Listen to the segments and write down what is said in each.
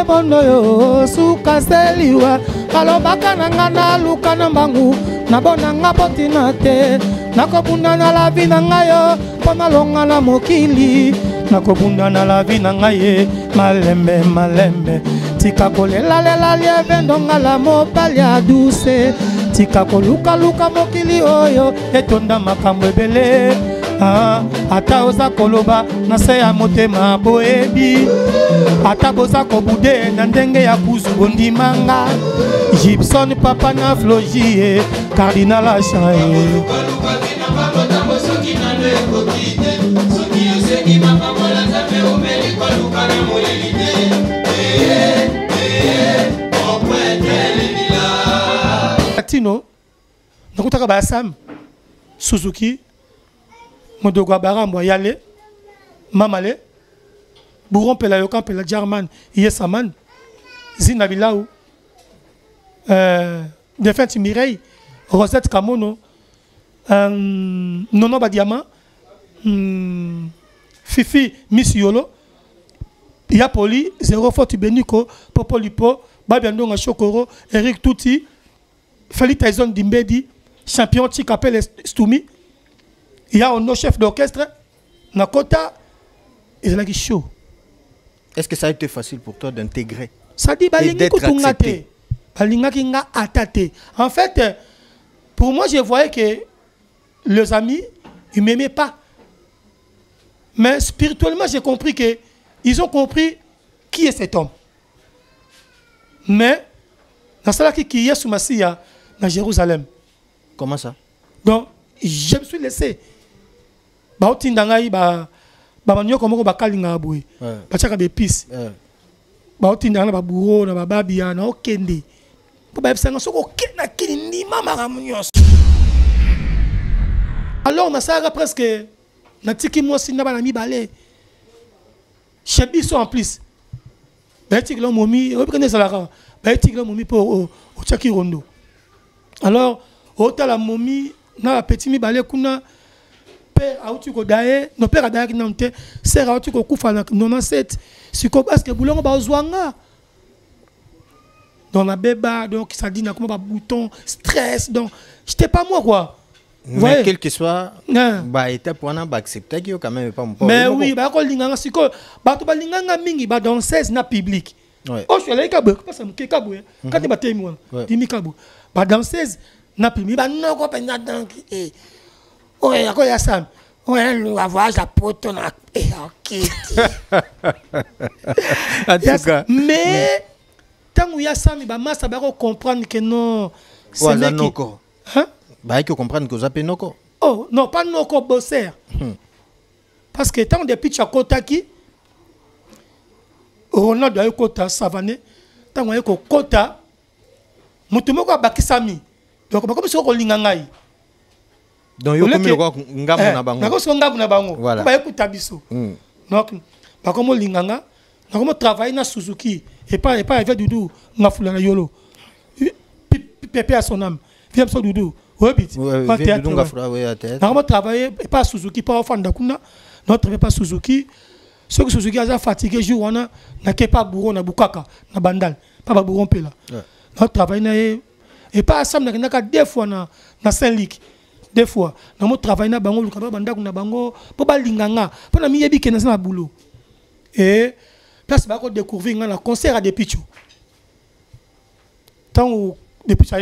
bondo yo suka seliwa kalobaka nanga na luka na mbangu nabonanga potina te nakobunda na la vie na ngayo pona longa na mokili nakobunda na la vie na ngaye malembe malembe tika kolela lela lieve ndonga la mobali ya douce tika koluka luka mokili oyo etonda makambo ebele ata oza koloba na se ya motema boyebi ata boza kobude na ndenge ya kuzu bondimanga Gibson papa na flogie cardinal achaye Latino nakutaka ba Sam Suzuki Modogo Barambo Yale Mamale Bourron Pelayokan Pela German Yesaman Zina Bilaou Defense Mireille Rosette Kamono Nono Badiama Fifi Miss Yolo Yapoli Zéro Forti Beniko Popolipo Babiandonga Chokoro Eric Touti Feli Tyson Dimbedi champion Tikapel Stoumi. Il y a un chef d'orchestre Nakota et c'est là qui chaud. Est-ce que ça a été facile pour toi d'intégrer? Ça dit d'être accepté. En fait, pour moi, je voyais que les amis, ils ne m'aimaient pas. Mais spirituellement, j'ai compris qu'ils ont compris qui est cet homme. Mais, dans cela qui est sous Massia, dans Jérusalem. Comment ça? Donc, je me suis laissé. Baotindangai, manyo comme ba kalinga boy. Bachaka be pis. Baotindanga ba bureau na ba babia na okende. Po ba ebsanga soko kena kini mama ramunyo. Alors na saga presque na tiki mo sinna ba na mi balé. Chebiso en plus. Ba tiki lo momi, o prenez ça la. Ba tiki lo momi pour o chaki rondo. Alors, autant la momie na petit mi balé kuna père a outu ko daé, no père a daé ki nante, sœur a outu ko kufa na 97. Si ko parce que boulongo ba ozwanga. Dans la béba, donc ça dit na comment ba bouton, stress, donc j'étais pas moi quoi. Mais quel que soit ba étape pour na ba accepter que quand même pas mon. Mais oui, ba ko linganga siko, ba to ba linganga mingi ba danseuse na public. Oh, je suis allé kabou, parce que me kabou, quand tu battez moi, dimi kabou. Ba danseuse na public, ba non ko pena dank eh. Ouais, à quoi ya Sam? Ouais, nous avoir la poto na OK. En tout cas. Mais tant où ya Sam ba massa ba comprendre que non c'est mec qui hein? Ba il faut comprendre que vous appelez noko. Oh, non, pas noko bosser. Parce que tant depuis Chakotaki Ronald a eu kota savane, tant a eu kota mutumoko abakisami. Donc comme si on lingangai. Donc yo comme le ngamu na bango. Na ko so ngamu na bango. Ba écouta biso. Donc ba comme linganga, na comme travailler na Suzuki et pas avec Doudou na fulana yolo. Pépé à son âme. Viens so Doudou. Ouais bit. Doudou ngafura ouais à tête. Na comme travailler et pas Suzuki pas ofanda kuna. Notre pas Suzuki. Ceux que Suzuki a fatigué jour on a na pas bourron na bukaka na bandal. Pas bourron pela. Notre travail na et pas ensemble na deux fois na Saint-Luc. Des fois, dans mon travail, na bango, lukaba banda kuna bango, pour ba linganga, pour na miyebi kena na boulot. Et place ba ko découvrir na concert à des pichou. Tant des pichou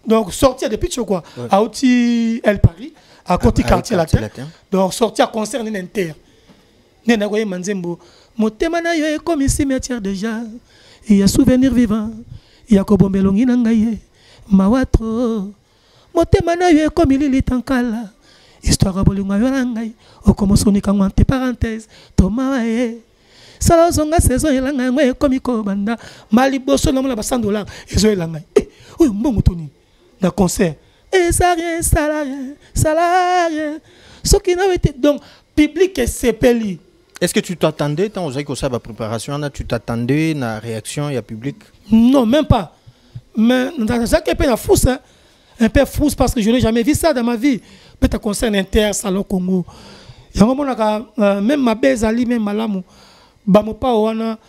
donc sortir des pichou quoi, à outil El Paris, à côté quartier latin. Donc sortir concert en inter. Nena koye manzembo, motema na yo comme cimetière déjà. Il y a souvenir vivant, il y a kobombelongi na ngaye, mawatro. Motema na yo comme il est en kala. Histoire à bolinga yo ngai. O comme sonika ngante parenthèse. Toma e. Sala zonga saison elanga ngwe comme ko banda. Mali bosso na mona ba $100 ezo elanga. Oyo mbongo toni na concert. Et ça rien salarié. Ce qui n'a été donc public et sepeli. Est-ce que tu t'attendais tant aux que ça va préparation là, tu t'attendais na réaction il y a public? Non, même pas. Mais dans ça qui peut na fou ça. Un peu fou parce que je n'ai jamais vu ça dans ma vie. Peut-être concerne Inter, Salon Congo. Même ma belle Ali, même Malamu, Bamopa Oana,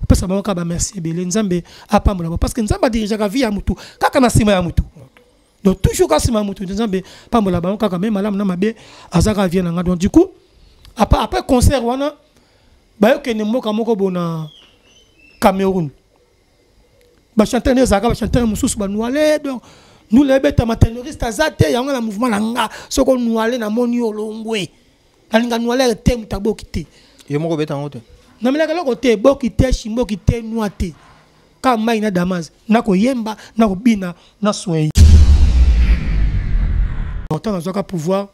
Parce que ça va merci belé nzambe apambola parce que nzamba dirige la vie à mutu kaka na sima ya mutu. Donc toujours quand sima mutu nzambe pambola ba kaka même malam na mabe azaka vient nga donc du coup après concert wana ba yo ke ne moka moko bona Cameroun. Ba chanteur ne zaka ba chanteur mususu ba noualé donc nous les bêtes terroristes azate ya nga na mouvement langa soko noualé na moni olongwe. Alinga noualé te mutabo kité. Yo moko beta ngote. Na melaka loko te boki te shimbo ki te noate ka mai na damas na ko yemba na ko bina na soin autant na zoka pouvoir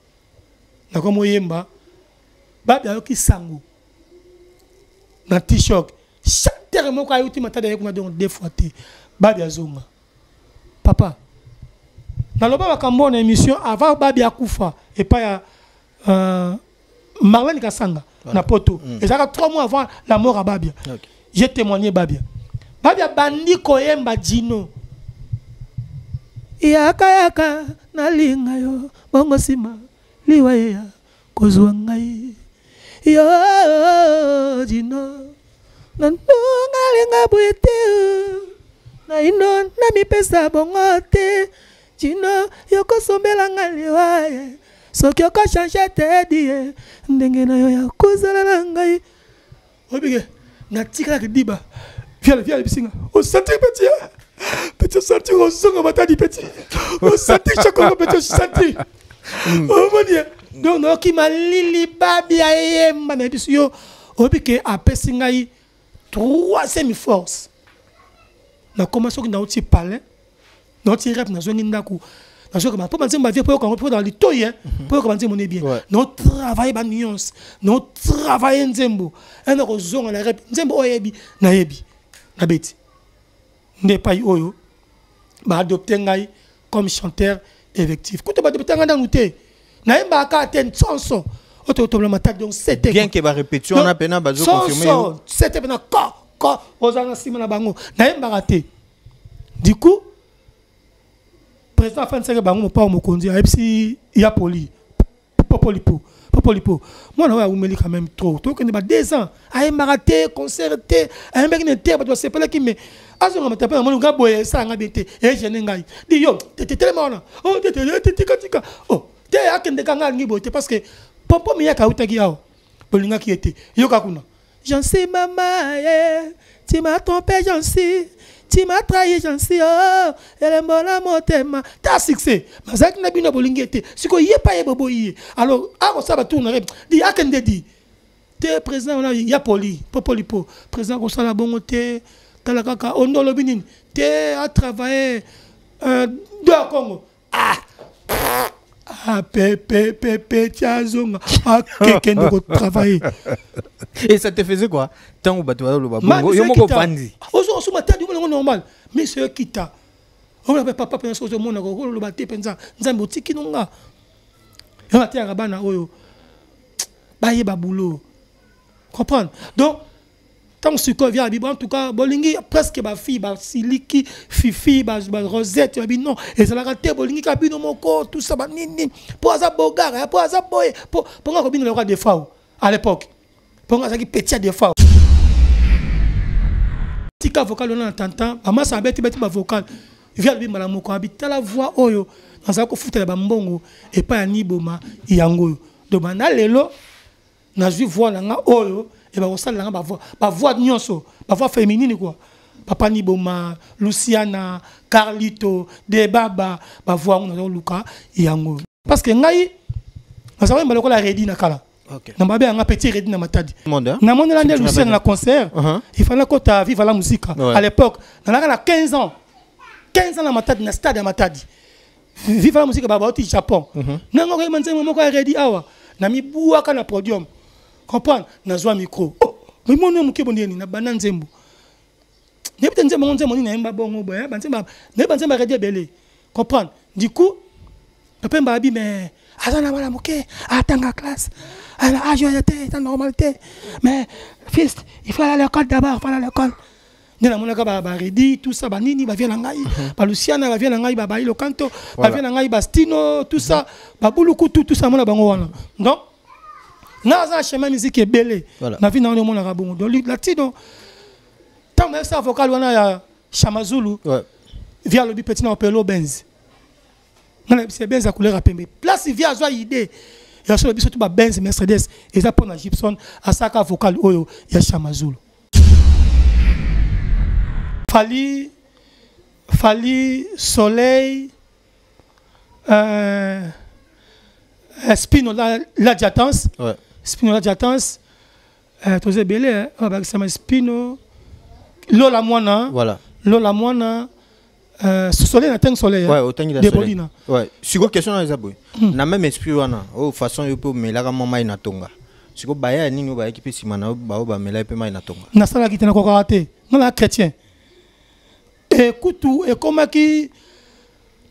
na ko moyemba ba bia yo ki sango na t-shirt chanteur moko ayuti matade yekuna donc deux fois te ba bia zonga papa na loba bakambo na émission avant ba bia kufa et pas ya Marlène Kasanga na poto. Et ça 3 mois avant la mort à Babia. Okay. J'ai témoigné Babia. Babia bandi koyemba Dino. Yaka na linga yo bongo sima liwa ya kozwa ngai. Yo Dino. Na ndonga linga buete. Na ino na mi pesa bongo te. Dino yoko sombela ngai. Soki oko changer te die ndenge na yo ya kozala na ngai obige na tika diba viens bisinga o santi petit santi o songa matadi petit o santi chako petit santi o mania donc no ki malili babia yemba na biso yo obike apesi ngai 3e force na commence ki na oti parler na oti rap na zongi ndaku. Parce que pour penser ma vie pour dans les toys pour commencer mon bien notre travail ba nuance notre travail nzembo un rozon na rep nzembo oyebi na yebi na beti n'est pas oyo ba adopter ngai comme chanteur effectif quand ba adopter ngai nouté na yemba ka ten chanson auto matade donc c'était bien que ba répétition on a peine ba zo confirmer c'était na ko ozanga sima na bango na yemba raté du coup président Fanseke bango mo pa mo konzi epsi ya popolipo moi na wa umeli quand même trop to que ne ba 2 ans ay maraté concerté ay mbeki ne te ba to sepela ki me azo ngama tapela mo nga boye sa nga bete e jene ngai di yo te tellement na oh te tika oh te akende kanga ngi bote parce que pompo mi ya ka utaki yao bolinga ki était yo kakuna j'en sais maman tu m'as trompé j'en sais. Tu m'as trahi, j'en sais, oh, elle est bonne à mon thème. T'as succès. Mais ça qui n'a pas de été. Si tu n'es pas bobo, alors, ah, ça va tourner. Dis, à quel dit? T'es président, il y a Popolipo. Président, on s'en a bon, t'es, Talakaka, on a le binin. T'es à travailler, de Congo. Tiazonga. Quelqu'un de travailler. Et ça te faisait quoi? Tant au bateau, le babou. Yo moko bandi. Ozo matadi on normal. Mais c'est kita. On avait papa penser au monde ko le bateau pensa. Nzambo tiki nonga. Yo atia rabana oyo. Baye babulo. Comprendre. Donc tant que ce vient en tout cas bolingi presque ba fille ba siliki fifi ba rosette ba non et ça la raté bolingi ka bino moko tout ça ba nini pour ça bogara pour ça boy pour nga bino le roi des faux à l'époque pour nga ça qui petit des faux tika vocal on entend maman ça beti ba vocal vient bi mala moko habita la voix oyo dans ça ko futa ba mbongo et pas ni boma yango donc na lelo na ju voix nga oyo et bah ça là ba voix nyonso ba voix féminine quoi papa ni boma Luciana Carlito de baba ba voix on luka yango parce que ngai na ça va la ready na kala OK na babe nga petit ready na matadi na monde là Luciana na concert il fallait que tu vive la musique à l'époque na 15 ans na matadi na stade ya matadi vive la musique baba au Japon na ngo manze moko ready awa na mi buaka na podium. Comprendre na zo micro mais mon nom ke bondeni na bana nzembo ne peut nzembo nzembo ni na yemba bongo boya banzemba ne banzemba radio belé comprendre du coup papa mbabi mais azana bana moké atanga classe ala ajoyete ta normalité mais fils il faut aller à l'école d'abord il faut aller à l'école nena monaka ba redi tout ça ba nini ba vient ngai ba Luciana ba vient ngai ba bailo canto ba vient ngai ba Stino tout ça ba buluku tout ça mona bango wana donc na za chemin musique belé na vie na on mona rabongo donc latino comme ça vocal on a Chamazulu via le petit na opelo Benz c'est Benz à couleur à pembe place via joie idée et sur le biso tout ba Benz Mercedes et ça pour na Gibson à ça vocal oyo ya Chamazulu Fali Soleil Spino la Diatance Spino la Diatance tous belé ça Spino Lola Moana voilà Lola Moana Soleil na Soleil autant de Bolina si quoi question les aboué na même esprit wana façon yo peut melaka mama ina tonga siko baya nini ba équipe simana ba mela pe mai na tonga na sala ki tena ko karaté na chrétien écoute et comme qui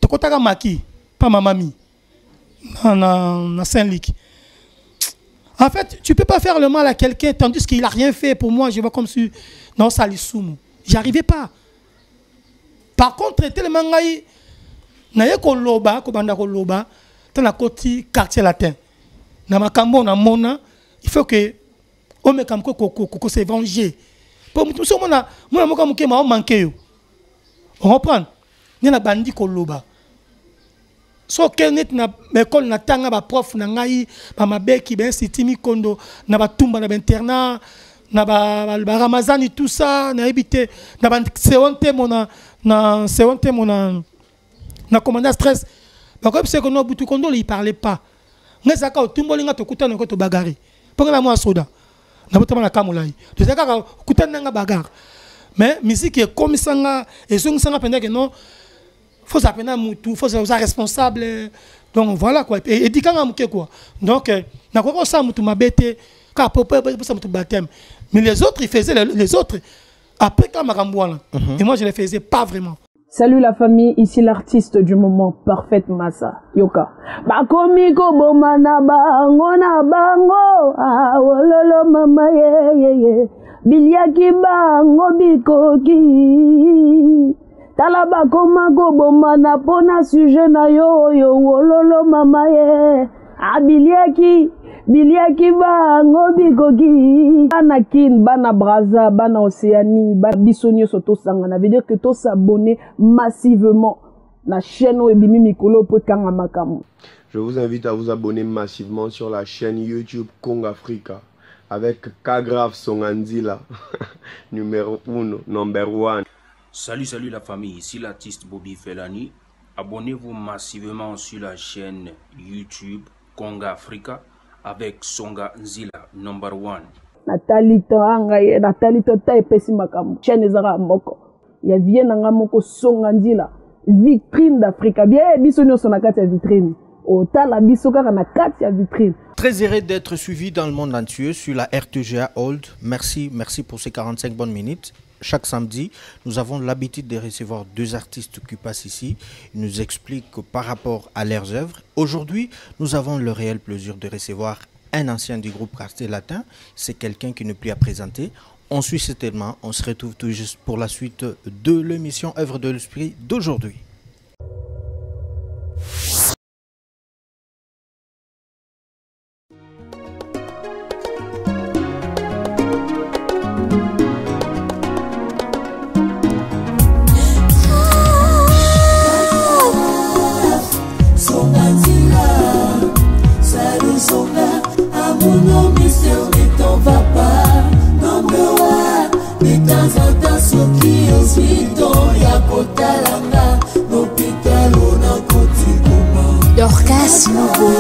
te kotaka maki pas ma mamie na Saint-Luc. En fait, tu peux pas faire le mal à quelqu'un tandis qu'il a rien fait pour moi, je vois comme si non ça lissoum. J'arrivais pas. Par contre, tellement ngai na yeko loba ko banda ko loba dans la côté quartier latin. Na makambo na mona, il faut que on me kam ko se venger. Pour tout ça mona moka muke ma manqué yo. On reprend. Ni na bandi ko loba. So kenet na école na tanga ba prof na ngai ba mabeki ben sitimi kondo na ba tumba na ba internat na ba ramazani tout ça na habité na ba seonte mona na commandant stress ba comme c'est que no butu kondo il parlait pas ngeza ka tumboli nga to kutana ko to bagarre ponga na mo soda na botama na kamulai to zaka ka kutana nga bagarre mais musique est comme ça nga et so nga pendant que non faut s'appeler mutu faut être responsable donc voilà quoi et dit quand quoi donc na quoi ça mutu mabete ka popo ça mutu baptême mais les autres ils faisaient les autres après quand makamboana et moi je les faisais pas vraiment. Salut la famille, ici l'artiste du moment, Parfait Massa, Yoka. Bakomi ko bomana bango na bango, ah wololo mama ye bilyaki bango bikoki. Talaba koma ko bomana pona sujet na yo wololo mama ye, ah bilyaki bango bikoki. Bana kin, bana braza, bana Océanie, bana bisonio soto sangana. Veut dire que tous s'abonner massivement la chaîne Webimi Mikolo pour Kanga Makamu. Je vous invite à vous abonner massivement sur la chaîne YouTube Kong Africa avec Kagraf Songanzila, numéro 1, number 1. Salut la famille, ici l'artiste Bobby Felani. Abonnez-vous massivement sur la chaîne YouTube Kong Africa avec Songa Nzila, number 1. Nathalie Tota et Pessi Makamu. Chaîne Ezara Moko. Il y a bien un moko Songa Nzila. Vitrine d'Afrique. Bien, bisonio sonakati vitrine. Ota la bisoka na kati ya vitrine. Très heureux d'être suivi dans le monde entier sur la RTGA Old. Merci pour ces 45 bonnes minutes. Chaque samedi, nous avons l'habitude de recevoir deux artistes qui passent ici. Ils nous expliquent par rapport à leurs œuvres. Aujourd'hui, nous avons le réel plaisir de recevoir un ancien du groupe Quartier Latin. C'est quelqu'un qui n'est plus à présenter. On suit certainement. On se retrouve tout juste pour la suite de l'émission Œuvre de l'Esprit d'aujourd'hui. Dorcas Nouveau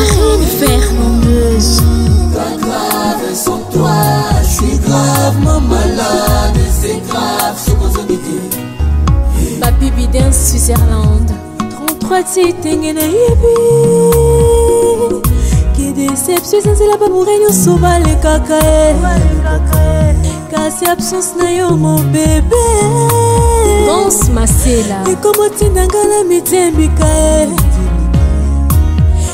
Karine Fernandeuse. Malade, c'est grave, c'est quoi ça dit? Baby Bidin Switzerland. 33 titres na yebi. Qui déception c'est la babouré nous sauve les cacaé. Casse absence na yo mon bébé. Danse Marcela. Et comment tu n'as la mitembi kae.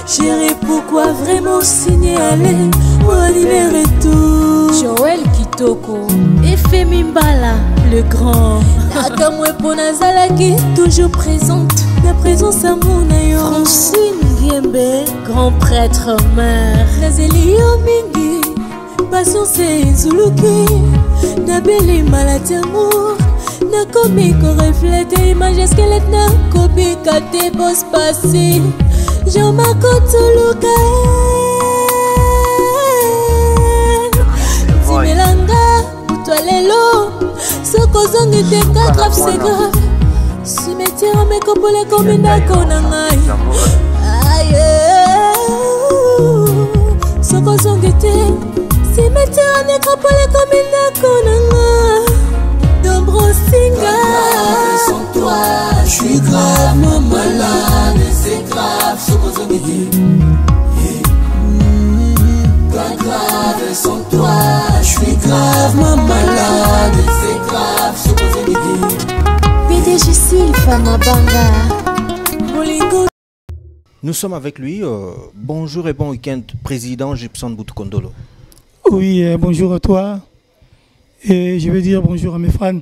Chérie, pourquoi vraiment signaler mon anniversaire et tout? Joël Kitoko et Femi Mbala, le grand. Akamwe Ponazalaki, toujours présente. La présence à mon aïe. Francine Giembe, grand prêtre mère. Nazeli Yomingi, patience et Zuluki. Nabeli malati amour. Nakomi ko reflète image squelette. Nakobi kate boss passé. Jean-Marc Tuluka. Timelanga, toi l'élo. Sokozong était 4 c'est grave. Cimetière me kopole comme une konangai. Aïe. Sokozong était cimetière me kopole comme une konangai. Dombrosinga. Sans toi, je suis gravement malade. C'est grave, Sokozong était. Grave, sans toi, je suis gravement malade. C'est grave, Sokozong était. PDG Sylvain Mabanga. Nous sommes avec lui. Bonjour et bon week-end, président Gibson Boutoukondolo. Oui, bonjour à toi. Et je vais dire bonjour à mes fans.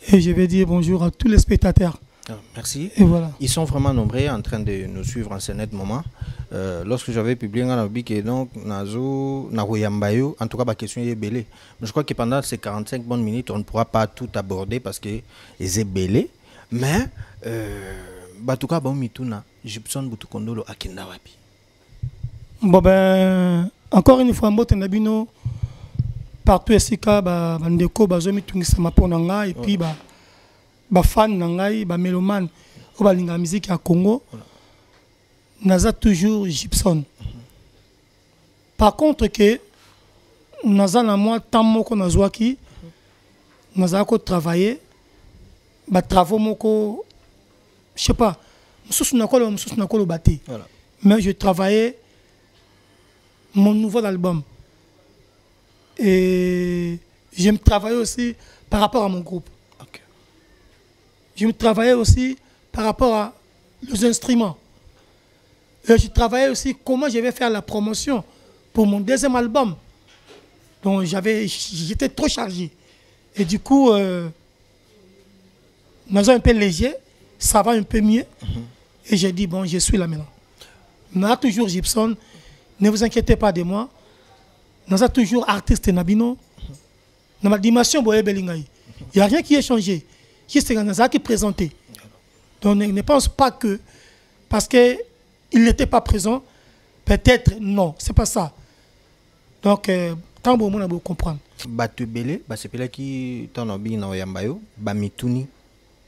Et je vais dire bonjour à tous les spectateurs. Merci. Et voilà. Ils sont vraiment nombreux en train de nous suivre en ce net moment. Lorsque j'avais publié un avis que donc Nazo, Nahoyambayo, en tout cas ma question est belée. Mais je crois que pendant ces 45 bonnes minutes, on ne pourra pas tout aborder parce que c'est belé. Mais en tout cas, bon mituna, Gibson Boutoukondolo à Kindawapi. Bon ben, encore une fois, moi Tenabino, partout ici, bandeko, bazomi tungisa maponanga et puis ba fan nangai, ba mélomane, ou ba linga musique à Congo. Naza toujours Gibson. Par contre que naza na moi tant moko nazwaki, naza ko travailler, ba travaux moko, je sais pas, moussous nakolo bâti. Mais je travaillais mon nouveau album. Et je me travaillais aussi par rapport à mon groupe. Je me travaillais aussi par rapport à les instruments. Et je travaillais aussi comment je vais faire la promotion pour mon deuxième album. Donc j'étais trop chargé. Et du coup, nous sommes un peu léger, ça va un peu mieux. Et j'ai dit, bon, je suis là maintenant. Nous avons toujours Gibson, ne vous inquiétez pas de moi. Nous avons toujours artiste Nabino. Dans ma dimension, il n'y a rien qui a changé. Juste que qui présenté. Donc ne pense pas que parce qu'il n'était pas présent, peut-être non, c'est pas ça. Donc tant bon on a beau comprendre. Batu belé, c'est pela qui t'en a bien na yambayo, ba mituni.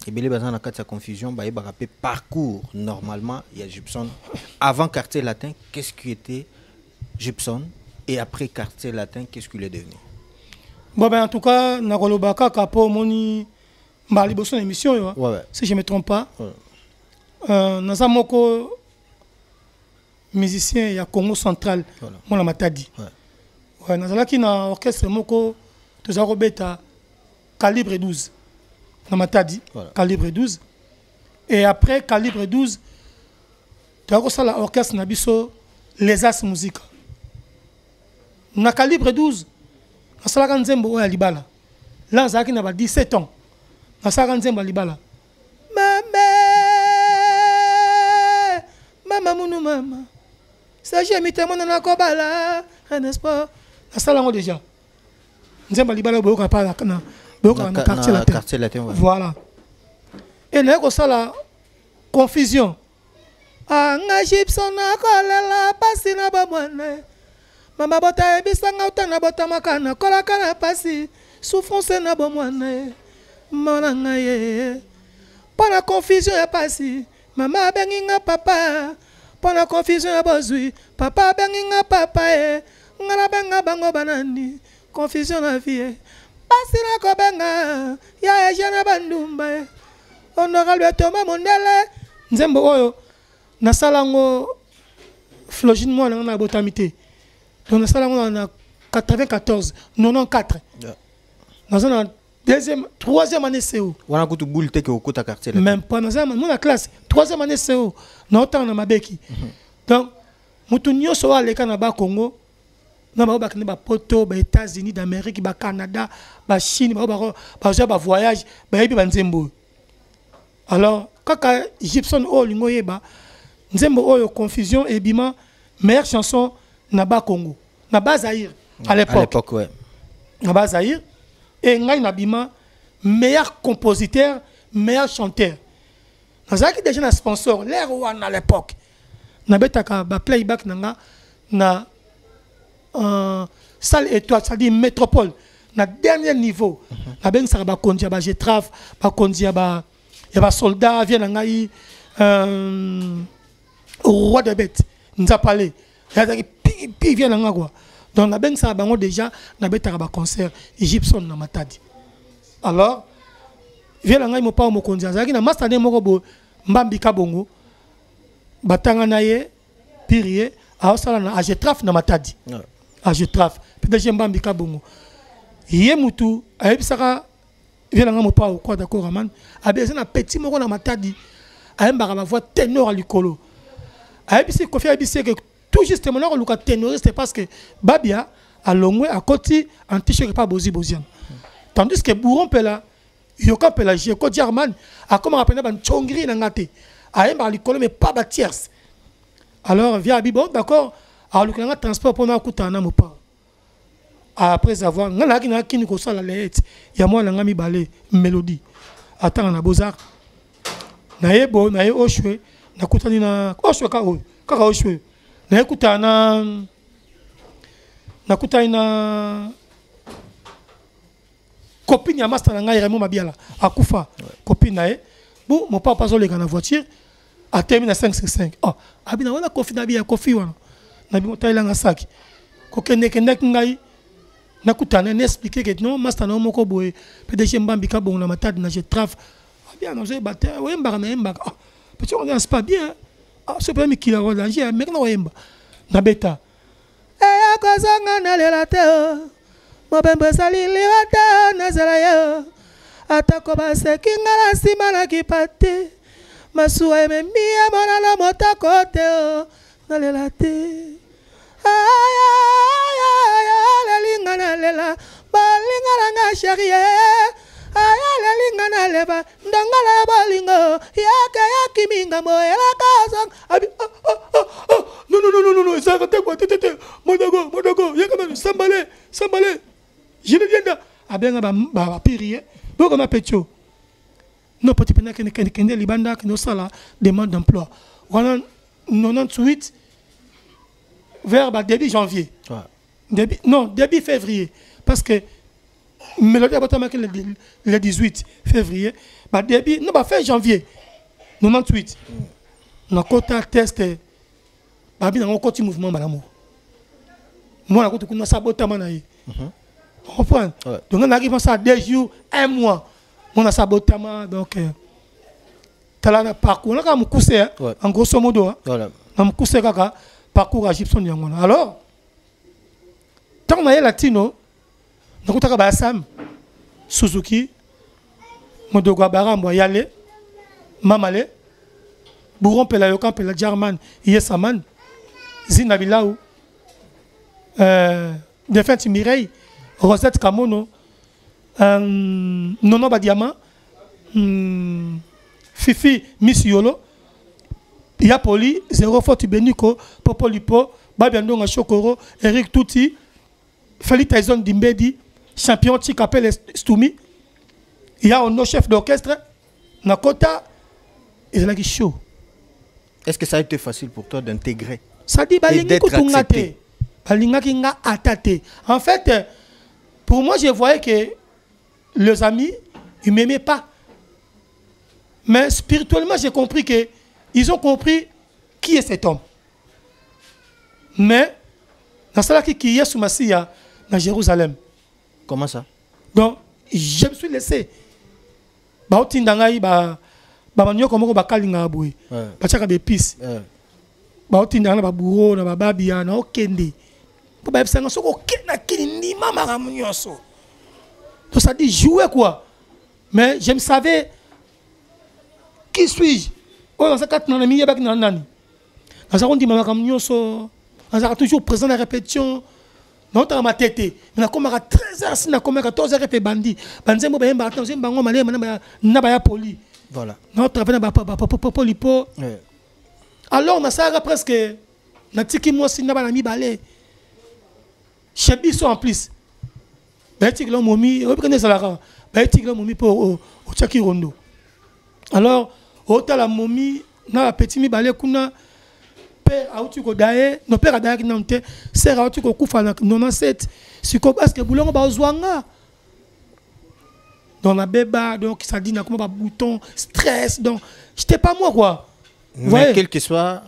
Et belé bazan na kati sa confusion, ba yeba rappel parcours normalement il y a Gibson avant Quartier Latin, qu'est-ce qui était Gibson et après Quartier Latin, qu'est-ce qu'il est devenu? Bon ben en tout cas, na kolobaka kapo moni Mbali bosso émission, si je ne me trompe pas. Nous avons un musicien il y a Congo central, mon Matadi. Nous avons un orchestre moko Tozarobeta calibre 12. Dans Matadi, calibre 12. Et après calibre 12, tu as l'orchestre Nabiso Les As Musique. Dans calibre 12, nous avons un Nzembo à Libala. Là, nous avons 17 ans. Nasaka nzemba libala. Mama munu mama. Ça j'ai mis tellement na kobala, n'est-ce pas? Nasala ngo déjà. Nzemba libala boka pa na boka na quartier latin. Voilà. Et là ko sala confusion. Anga Gibson na kolela pasi na babwana. Mama bota ebisanga utana bota makana kola kana pasi souffrance na bomwana. Pour la confusion ya pasi, maman benginga papa. Pour la confusion ya bozui, papa benginga papa ngala benga bango banani. Confusion la vie. Pasi na ko benga ya jana bandumba. Honorable Thomas Mondele, nzembo oyo na salango flogine moi na botamité. Donc na salango na 94, 94. Dans un troisième année CO. On a coûté boule que au quartier. Même pas dans la classe. Troisième année CO. Non, on a mabeki. Donc Moutounio soit les Canada Congo. Non, bah, bah, poto, bah, États-Unis d'Amérique, bah, Canada, bah, Chine, bah, voyage, bah, Nzembo. Alors, quand Gibson o lingoye ba, Nzembo o confusion et bima, meilleure chanson Naba Congo, Naba Zaïre à l'époque. À l'époque, ouais. Naba Zaïre et Ngai Nabima, meilleur compositeur, meilleur chanteur. Nous avons déjà un sponsor, l'air one à l'époque. Nabetaka ba playback nanga na salle étoile, c'est-à-dire métropole, na dernier niveau. Na ben ça ba kondia ba jetraf, ba kondia ba il y a des soldats qui viennent au roi de bêtes. Nous avons parlé. Ils viennent à quoi. Donc, nous avons déjà un concert égyptien dans Matadi. Alors, ils viennent à quoi. Ils viennent à Matadi. Mbambika bongo. Batanga naye. Piriye. A jetraf dans Matadi. A jetraf. Peut-être Mbambika bongo. Yemutu. Aïbisaka. Il vient à pas au quoi d'accord man a besoin un petit mot na matadi a ma voix ténor à l'icolo a bisi kofi a bisi que tout justement là le ténoriste parce que babia a longwe à côté en t-shirt pas bozi bozian tandis que bourron pela yoka pela jeko german a comment appeler ban chongri na ngate a l'icolo mais pas ba tierce alors via bon d'accord alors le transport pour na kutana mo pas après avoir il y a moi l'angami balé mélodie attends na bozar naye bo naye oshwe na kutani na oshwe ka oshwe naye kutana na kutani na copine ya master ngai Raymond Mabiala akufa copine naye bon mon papa zo le na voiture a terminé à 565 oh abina wala kofi na bia kofi wana na bi motayla nga saki ko kende ngai nakutana n'expliquer que non master na moko boye PDG Mbambika bon na matade na je traf bien non je batté ouais mbaka na mbaka petit on est pas bien ah ce premier qui la danger mais na wemba na beta eh akozanga na lelate mo bembe sali lelate na zalayo atako baseki ngala sima na kipate masuwa ememia mona na motakote na lelate lingana lela balingana nga chérie aya lingana leba ndangala balingo yake yakiminga moela kazang abi non ça va quoi tete modogo yakama sambale je ne viens de abenga ba pirier boko ma petcho non petit pena kende libanda que no sala demande d'emploi wana 98 vers début janvier. Ouais. Début février. Parce que Mélodie a le 18 février. Début, non, fin janvier. 98. On a côté test. On a côté mouvement. Moi, on a saboté. On comprend. Donc, on arrive à ça 2 jours, 1 mois. On a saboté. Donc, tu as un parcours. On a un coussé, en grosso modo. On a un coussé, parcours égyptien. Alors, tant qu'on a latino, nous avons Bassam, Suzuki, Modogo Baram, Yale, Mamale, Bourron Pelayokan, Pela German, Yesaman, Zinabilaou, Defense Mireille, Rosette Kamono, Nono Badiama, Fifi Miss Yolo, Yapoli, Zéro Forti Beniko, Popolipo, Babiandonga Chokoro, Eric Touti, Félix Tyson Dimbedi, champion Tikapel Stoumi. Il y a un chef d'orchestre, Nakota, et c'est là qui est chaud. Est-ce que ça a été facile pour toi d'intégrer? Ça dit, d'être accepté. En fait, pour moi, je voyais que les amis, ils ne m'aimaient pas. Mais spirituellement, j'ai compris que ils ont compris qui est cet homme. Mais, dans cela qui est sous Massia, dans Jérusalem. Comment ça? Donc, je me suis laissé. Baotindangai, manyo comme ba kalinga boy. Bachaka be pis. Baotindanga ba bureau na ba babia na okende. Pour ba sanga soko kena kini mama ramunyoso. Donc ça dit jouer quoi. Mais je me savais qui suis-je. Oh dans ce cas na mi yebak na nani. on dit maman comme nyonso on toujours présent à la répétition non dans ma tête mais comme à 13h si na comme à 14h fait bandi banzembo ba yemba attention bango malé na ba ya poli voilà non travailler na ba polipo alors on a ça presque na tiki moi si na ba na mi balé chez biso en plus ba tiki lo momi o prenez ça là ba tiki lo momi pour au tchaki rondo alors au la momi na petit mi balé kuna père a outu ko daé no père a daé ki nante sœur a outu ko kufa na 97 siko parce que boulongo ba ozwanga dans la béba donc ça dit na comment ba bouton stress donc j'étais pas moi quoi mais quel que soit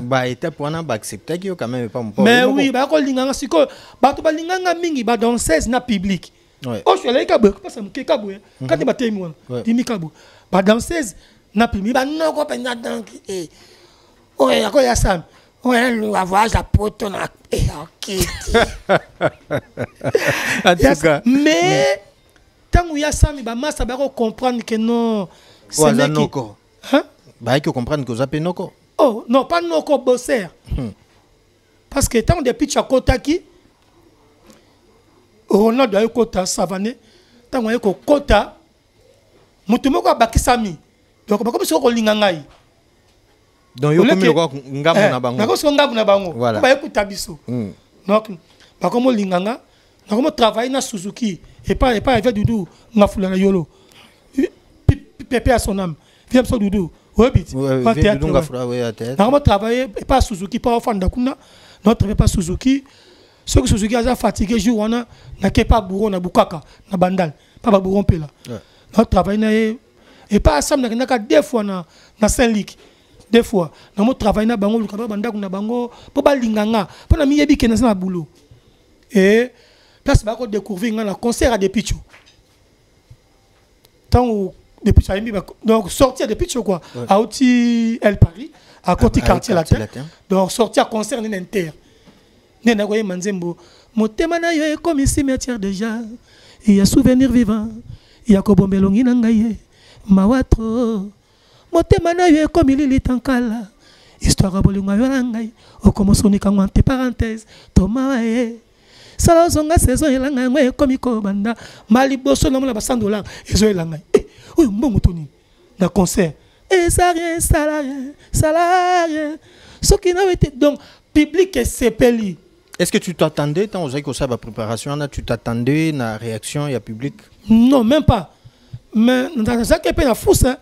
ba étape wana ba accepter que quand même pas mon mais oui ba ko linganga siko ba to ba linganga mingi ba dans 16 na public oh je suis là ka parce que ke kabou quand ba temi wana dimi kabou ba dans 16 na public ba non ko pena donc ouais, à quoi il y a ça? Ouais, nous avons la pote, on a. Ok. En tout cas. Mais, tant qu'il y a ça, il va comprendre que non. C'est noko. Hein? Bah, il faut comprendre que vous appelez noko. Oh, non, pas noko bosser. Parce que tant depuis Chakotaki, on a de Kota Savané, tant qu'on a Kota, Mutumoko a Bakisami. Donc, comme si on a Lingangai. Donc yo comme le ngamu na bango na ko so ngamu na bango ba écouter biso donc ba comme linganga na comme travailler na Suzuki et pas avec Doudou na fula na yolo pépé à son âme vient so Doudou ouais bit va théâtre Doudou ngafura ouais à tête na comme travailler et pas Suzuki pas ofanda kuna notre pas Suzuki ceux que Suzuki a fatigué jour on na ke pas bourron na bukaka na bandal pas bourron pela notre travail na et pas ensemble na ka deux fois na Saint-Luc des fois na mo travail na bango lukaba banda kuna bango po ba linganga po na miyebi ke na boulot et place ba ko découvrir na concert à des pichou tant des pichou donc sortir des pichou quoi à outi El Paris à côté quartier latin donc sortir concert en inter nena ko manzembo motema na yo comme cimetière déjà il y a souvenir vivant il y a ko bombelongi na ngai mawatro motema na yo comme il est en kala histoire a bolingo yo na ngai okomosonika ngo entre parenthèse toma sala zonga saison elanga ngo comme ko banda mali boso na mona ba $100 ezo elanga oyo mbongo toni na concert et ça rien salarié ce qui n'a été donc public et sepeli. Est-ce que tu t'attendais tant aux que ça va préparation là tu t'attendais na réaction il y a public? Non même pas mais dans ça qui peut na fou ça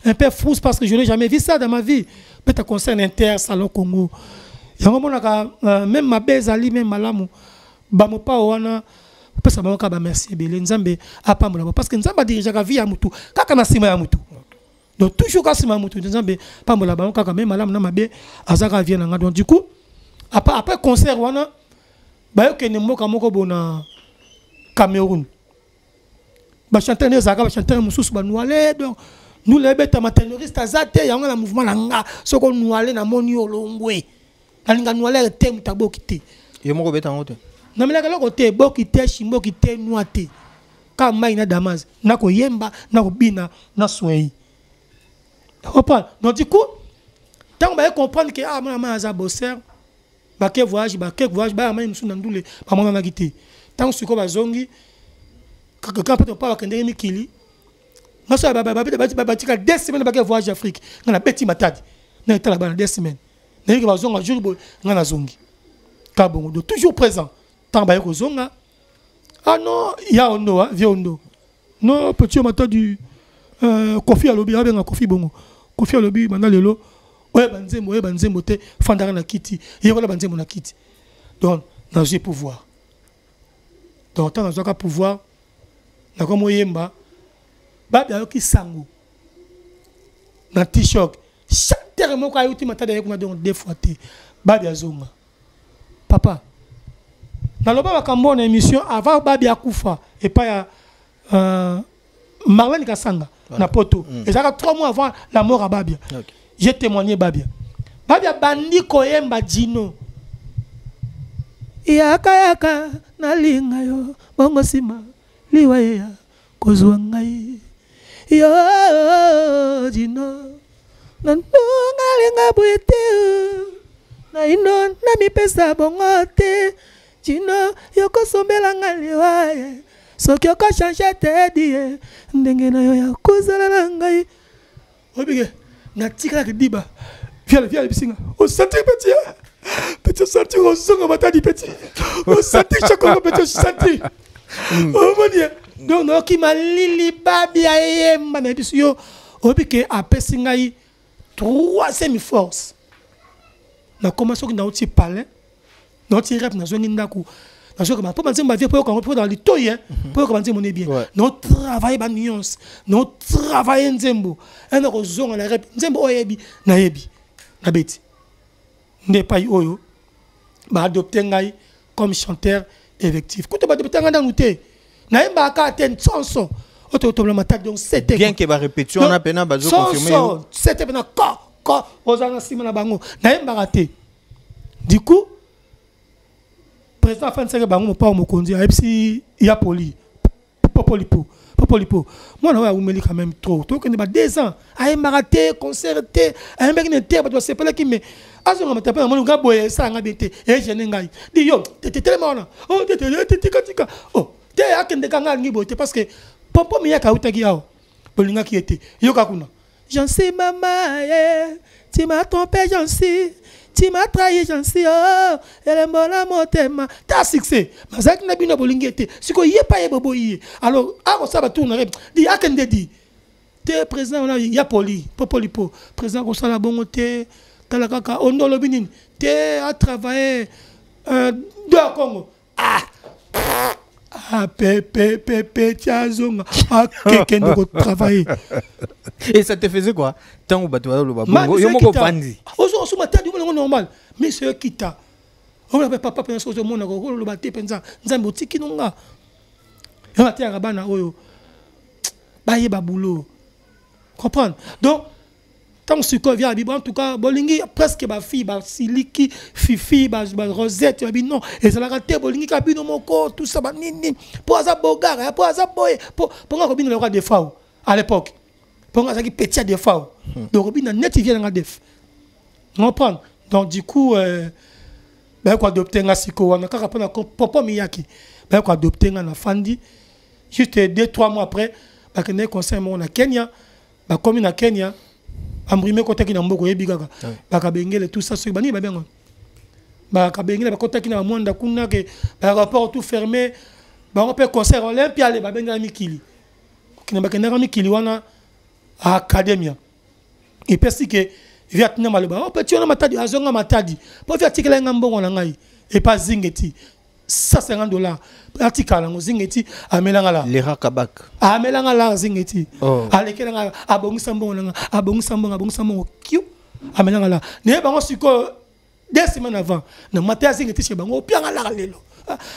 un peu fou parce que je n'ai jamais vu ça dans ma vie. Peut-être concerne Inter, Salon Congo. Même ma belle Ali, même Malamu, Bamopa Oana, parce que merci, Nzambe, parce que Nzambe dirige la vie à Moutou. Kakana Sima Moutou. Donc toujours quand Sima Moutou, Nzambe, pas mon labon, Kakame, Malam Namabe, Azara vient. Donc du coup, après concert, Wana, Bayoke Nemoka Moko Bona Cameroun. Chanteur Nezaka, chanteur Moussous Banouale, donc. Nous les bêtes terroristes azate y a un mouvement langa ce qu'on nous allait na moni olongwe na nous allait tem tabokité yo moko beta ngote na melaka lokote bokité chimbo kité noate ka mai na damas na ko yemba na ko bina na soin opa donc du coup tant ba comprendre que ah mama aza bosser ba ke voyage ba mai musu na ndule ba mona na kité tant suko ba zongi quand peut pas kende mikili. Je suis allé 2 semaines pour voyage en Afrique. Je suis allé matadi. Je suis allé 2 semaines. Je suis allé toujours présent. Ah non, il y a Ondo, vieux Ondo. Non, petit matin du Kofi à lobby, avec un Kofi bongo. Kofi à lobby, maintenant le lot. Ouais, banzemo, te, fandara na kiti. Il y a banzemo na kiti. Donc, dans le pouvoir. Donc, dans le pouvoir, na comme yemba. Babi ayoki sango na t-shirt chanteur moko ayuti matata yekuna donc 2 fois te babi azonga papa na loba bakambo na émission avant babi akufa et pas ya Marlène Kasanga na poto et ça 3 mois avant la mort à Babia j'ai témoigné Babia bandi koyemba Dino yaka na linga yo bongo sima liwaya kozwa ngai yo Dino nanunga lenga bwete na ino na mipesa bongo te chino yoko sombela ngaliwa soki oko changer te di ndenge na yo ya kozala na ngai obige na tika la diba viens bisinga o senti petit senti o songa matadi petit o senti chako petit senti o modia donc no ki malili babi ayemba na biso yo obike apesi ngai 3e force na commence que na oti palais na oti rep na zongi ndaku na zo comme pour manzemba vie pour dans litoye pour commencer mon bien non travail ba nuance non travail nzembo un rozonga na rep nzembo oyebi na yebi na beti n'est pas oyo ba adopter ngai comme chanteur effectif ko to ba adopter ngai dans nouté na yemba ka ten sonso auto la matak donc c'était bien que ba répétition on a peine bazo confirmer c'était peine ko ozanga sima na bango na yemba raté du coup président fan seke bango pas mokonzi ayebisi ya popolipo moi na umeli quand même trop to que ne ba 2 ans ayemba raté concerté ayemba ki ne te ba to sepela ki me azonga matapa na monga boye sa nga bete e jene ngai di yo te tellement na oh te tika oh te akende kanga ngi bote parce que pompo mi yaka utaki yao bolinga ki était yo kakuna j'en sais maman tu m'as trompé j'en sais tu m'as trahi j'en sais oh elle est mona motema ta succès mazaki na bino bolinga était siko yé pa yé bobo yé alors ako saba tourna di akende di te président on a ya popolipo président ko sala bongo te tala kaka ondo lobinin te a travaillé de Congo tiazonga quelqu'un de travailler. Et ça te faisait quoi? Tant au bateau le babou yo moko pandi. Ozo so matin du normal mais c'est kita. On n'a pas pensé au monde ko le bateau penza nzambo tiki nonga. Yo matin rabana oyo baye babulo. Comprendre? Donc tant que vient en tout cas bolingi presque ba fille ba siliki fifi ba rosette ba non et ça la raté bolingi ka bino moko tout ça ba nini pour ça bogara pour ça boy pour nga bino le roi de fao à l'époque pour nga ça qui petit de fao donc bino net vient nga def on prend donc du coup ben quoi adopter nga siko wana kaka pona popo miyaki ben quoi adopter nga na fandi juste 2-3 mois après ba kene conseil mon na Kenya ba commune na Kenya ambrimé côté qui na mboko yebikaka bakabengele tout ça sur bani babengo bakabengele bakota ki na mwanda kuna ke rapport tout fermé ba on peut concert olympia le babengela mikili kina bakenda mikili wana academia et parce que viatna maloba on peut tiona matadi azonga matadi pour faire tikela ngambongo na ngai et pas zingeti $150 article ngo zingeti amelanga la lera kabak amelanga la zingeti alekela abongisa mbongo abongisa mbongo kiu amelanga la ne bango siko 2 semaines avant na matin zingeti chez bango pianga la lelo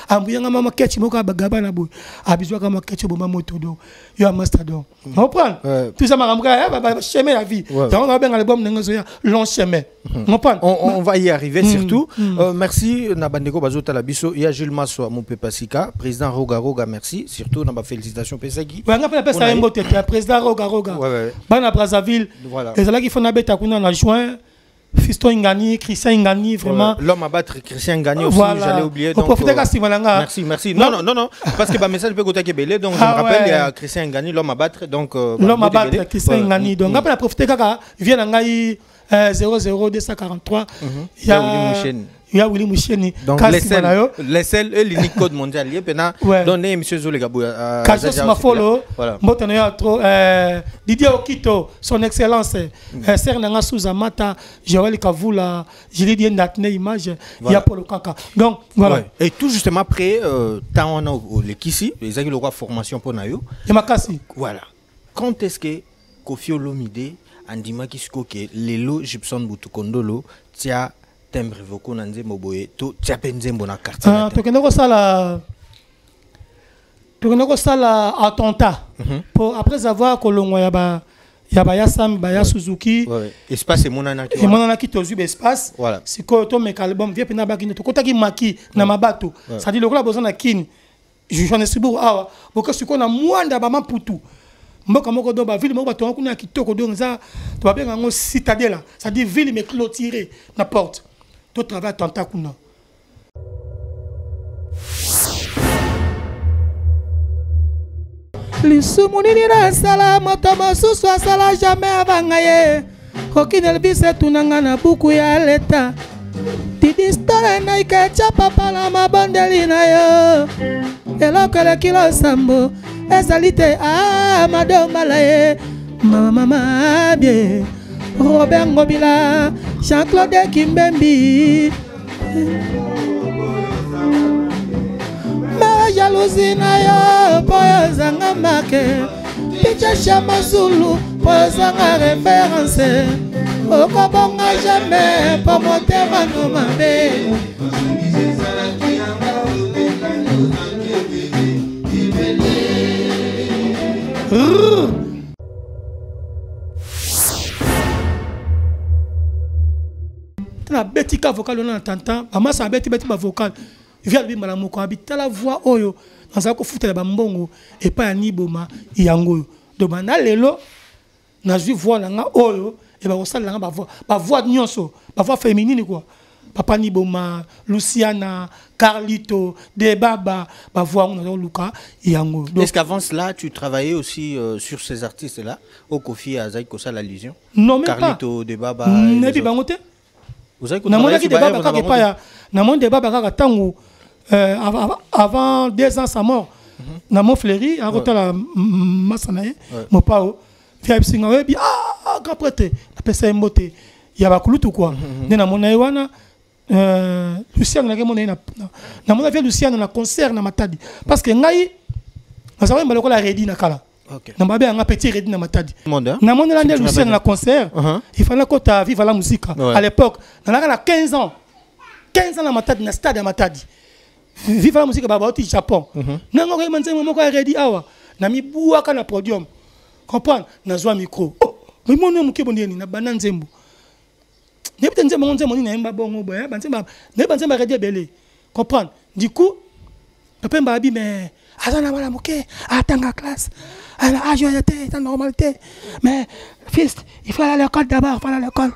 ambuyanga mama ketchi moko bagaba na boy abizwa kama ketchi bomba moto do yo mastador on prend tout ça maramka chemin la vie donc on va bien album nengozo ya long chemin on prend on va y arriver surtout merci na bandeko bazota la biso ya Jules Maswa Mope Pasika président Roga merci surtout na ba félicitations pesaki on appelle ça un mot président Roga bana Brazzaville voilà et là qui font na beta kuna na juin Fiston Ingani, Christian Ingani, vraiment. L'homme à battre, Christian Ingani aussi, j'allais oublier. Donc, merci. Non, parce que le message peut être belé, donc je me rappelle, il y a Christian Ingani, l'homme à battre. L'homme à battre, Christian Ingani. Donc, après la profiter, il vient à 00243. Il y a Willy Moucheni. Donc, les seuls, l'unique code mondial, il y a donné M. Zolegabou. Casos Mafolo, Didier Okito, son excellence, Sernanga Souzamata, Joël Kavoula, Jilidi Ndatne, image, il y a Polo Kaka. Donc, voilà. Et tout justement après, tant on a le Kissi, les amis, le roi formation pour Nayo. Et Makassi. Voilà. Quand est-ce que Kofi Olomide, Andima Kisko, Lelo Gibson Boutoukondolo, tia timbre voko na nzembo boye to tiapenze mbona quartier tokende sala attentat pour après avoir kolongwa ya ba Yassam ba Suzuki espace monana ki tozu espace siko to meka album vie pena bakine to kotaki maki na mabato ça dit le kola bozana kin Johannesburg awa boka siko na mwanda ba maputu mboka moko do ba ville moko bato kuna kitoko do nza to ba benga ngo citadelle ça dit ville mais clôturée na porte to travail tanta kuna. Lisumu nini na sala moto mosusu asala jamais avanga ye. Kokine bise tunanga na buku ya leta. Tidi stole na ikecha papa na mabondeli na yo. Elokele kilo sambo esalite madombala ye. Mama bien Robert Ngobila Jean-Claude Kimbembi Ma jalousie na yo po zanga make Picha Chama Zulu po zanga référence Okobonga jamais po motema no mabe na betika vocal on entend maman sa beti ba vocal via bi mala moko habita la voix oyo naza ko futa ba mbongo et pas ni boma yango do bana lelo na ju voix nga oyo et ba osala nga ba voix nyonso ba voix féminine quoi papa ni boma Luciana Carlito de baba ba voix on Luka yango. Est-ce qu'avant cela tu travaillais aussi sur ces artistes là au Kofi Azai ko ça l'allusion? Non même Carlito pas. de baba ne bi bangote avant 2 ans sa mort na mon fléri a rotala masanaye mon pao via singa webi grand prêtre apesa mbote ya bakulutu quoi na mon wana Lucien na kemo na mon via Lucien na concert na Matadi parce que ngai na sawa mbalo la redi na kala. Okay. Na mabe un petit redi na Matadi. Na mon landé Lucien na concert, il fallait que tu vive la musique. À l'époque, na la 15 ans. 15 ans na Matadi na stade à Matadi. Vive la musique baba au Japon. Na ngo manze mo ko redi awa. Na mi buaka na podium. Comprendre? Na zo micro. Mais mon nom ke bondeni na banan nzembo. Ne peut nzembo nzembo ni na mba bongo boya, banzemba ne banzemba redi belé. Comprendre? Du coup, papa mbabi mais azana wala moké atanga classe. Ah, je était dans la normalité. Mais, fils, il faut aller à l'école d'abord, il faut aller à l'école.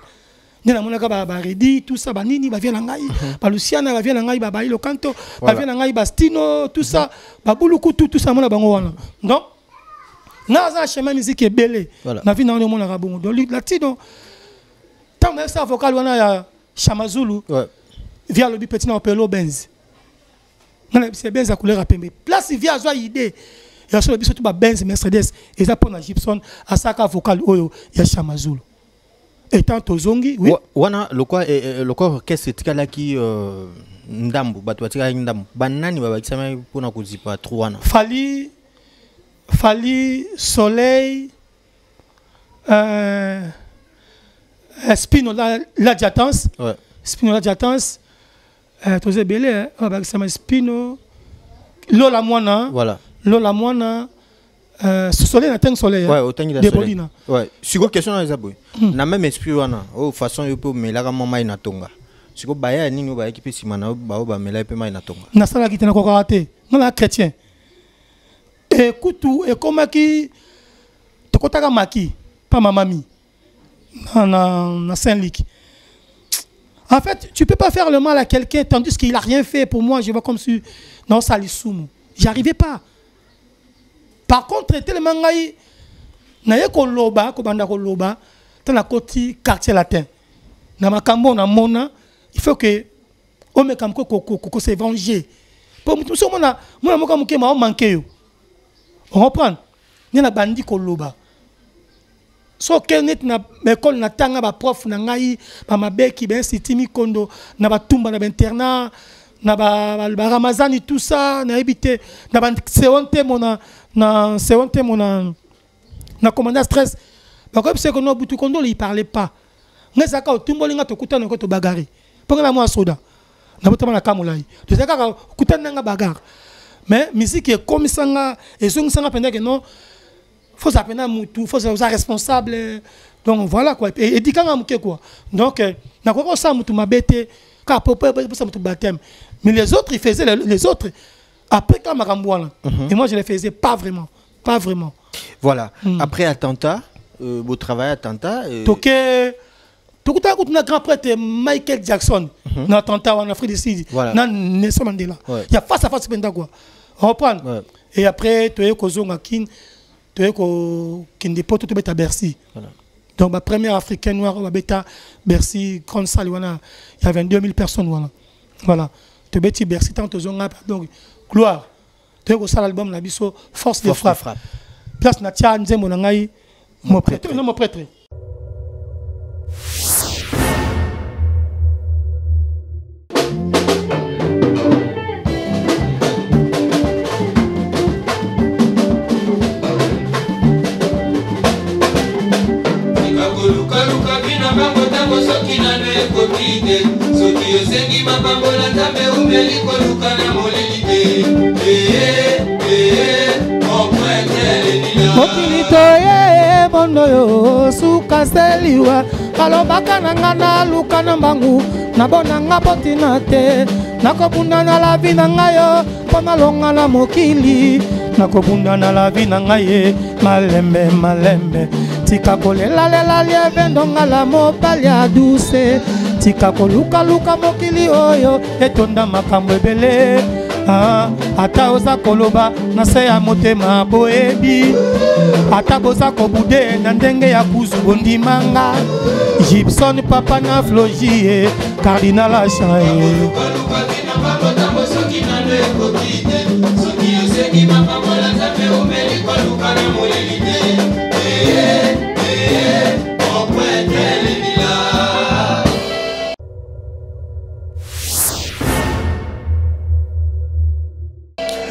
Il y a des gens qui dit tout ça, Nini, Luciana, le canto, Bastino, tout ça, tout ça, donc, dans un chemin musique est belé. La vie dans le monde arabe. Donc, latino, tant que ça, vocal, on a Chama Zulu, via le petit Pelo Benz. C'est Benz à couleur à pembe. Place, il vient à idée. Il y a surtout Benz Mercedes et ça pour la Gibson à Saka vocal oyo ya Chama Zulu. Et tant Tozongi oui. Wana le quoi qu'est-ce que là qui ndambu batwatika ndambu banani baba kisama pona kuzipa trop wana. Fali Soleil Spino la Jatance. Ouais. Spino la Jatance Tozé Belé baba kisama Spino Lola Mwana. Voilà. Lola Mwana soleil na ten soleil ouais autant de soleil ouais siko question na ezabwe na même esprit wana oh façon yo pe melaka mama ina tonga siko baya nini ba équipe simana ba mela pe mai na tonga na sala kitana ko karaté na chrétien écoute et comme qui te kotaka maki pas ma mamie na Saint-Luc. En fait tu peux pas faire le mal à quelqu'un tandis qu'il a rien fait pour moi je vois comme si non ça lissumu j'arrivais pas. Par contre, tellement ngai na ye ko loba ko banda ko loba tana koti quartier latin. Na makambo na mona, il faut que o me kam ko se venger. Pour tout ça mona moka muke ma o manqué yo. On reprend. Ni na bandi ko loba. So kenet na école na tanga ba prof na ngai ba mabeki ben sitimi kondo na ba tumba na internat na ba Ramazani tout ça na habité na ba seonte mona na seonte mona na commandant stress ba ko c'est que no butu kondo il parlait pas ngeza ka tumbo linga to kutana ko to bagari ponga na moi soda na botama na kamulai de ça ka kutana nga bagar mais musique est comme ça nga et son sanga pendant que non faut s'appeler mutu faut être responsable donc voilà quoi et dit quand muke quoi donc na ko ça mutu mabete ka popo ça mutu baptême. Mais les autres, ils faisaient les autres après quand Marambouana. Et moi, je les faisais pas vraiment. Pas vraiment. Voilà. Après attentat, votre travail attentat. Toké, tout à coup un grand prêtre Michael Jackson dans l'attentat en Afrique du Sud dans Nelson Mandela il y a face à face quoi on reprend et après tu es kozonga kin tu es ko kin dépôt tout beta Bercy donc ma première africaine noire au beta Bercy grande salle il y avait 2000 personnes voilà tu beti Bercy tant ozonga donc gloire tu es ko sala album na biso force de frappe place na tia nzembo na ngai mon prêtre non mon prêtre Mokilito ye bondo yo suka seliwa kalobaka nanga na luka na mbangu na bonanga potina te nakobunda na la vie na ngayo pona longa na mokili nakobunda na la vie na ngaye malembe malembe tika kolela lela lieve ndonga la mobali ya douce tika koluka luka mokili oyo etonda makambo ebele ata oza koloba na se ya motema boyebi ata boza kobude na ndenge ya kuzu bondimanga Gibson papa na flogie cardinal achaye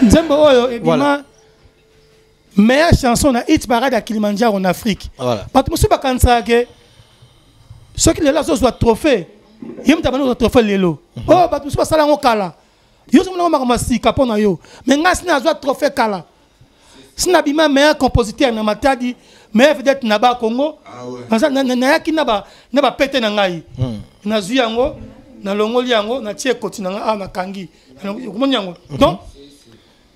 Nzembo oyo ebima meilleure chanson na hit parade à Kilimanjaro en Afrique. Voilà. Parce que monsieur bakansa ke ceux qui là so soit trophée. Yem tabano so trophée lelo. Oh parce que monsieur basala ngokala. Yo so mona makamasi kapona yo. Mais ngasi na zo trophée kala. Sina bima meilleur compositeur na matadi meilleur vedette na ba Congo. Ah ouais. Na yaki na ba pete na ngai. Na zu yango na longoli yango na tie koti na na kangi. Donc